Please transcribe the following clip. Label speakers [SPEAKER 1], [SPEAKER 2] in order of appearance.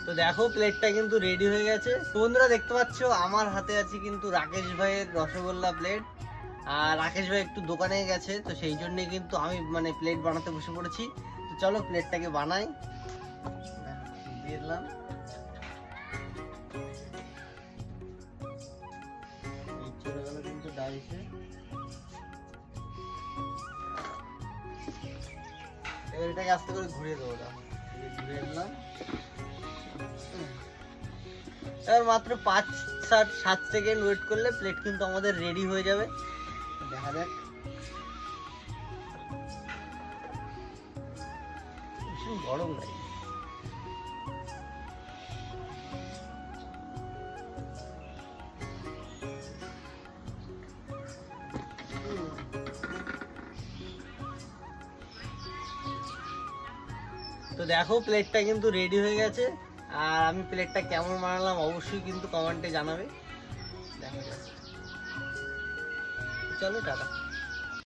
[SPEAKER 1] তো দেখো প্লেটটা কিন্তু রেডি হয়ে গেছে। তো বন্ধুরা দেখতে পাচ্ছ আমার হাতে আছে কিন্তু রাকেশ ভাইয়ের রসগোল্লা প্লেট। আর রাকেশ ভাই একটু দোকানে গেছে, তো সেই জন্যই কিন্তু আমি মানে প্লেট বানাতে বসে পড়েছি। তো চলো প্লেটটাকে বানাই। দিয়ে দিলাম চলে গেল কিন্তু ডাইসে। এবার এটাকে আস্তে করে ঘুরিয়ে দেবো, ঘুরিয়ে দিলাম। এবার মাত্র 5-7 সেকেন্ড ওয়েট করলে প্লেট কিন্তু আমাদের রেডি হয়ে যাবে। দেখা যাক। ভীষণ গরম লাগে। তো দেখো প্লেটটা কিন্তু রেডি হয়ে গেছে। আর আমি প্লেটটা কেমন বানালাম অবশ্যই কিন্তু কমেন্টে জানাবে। দেখা যাচ্ছে। চলো টাটা।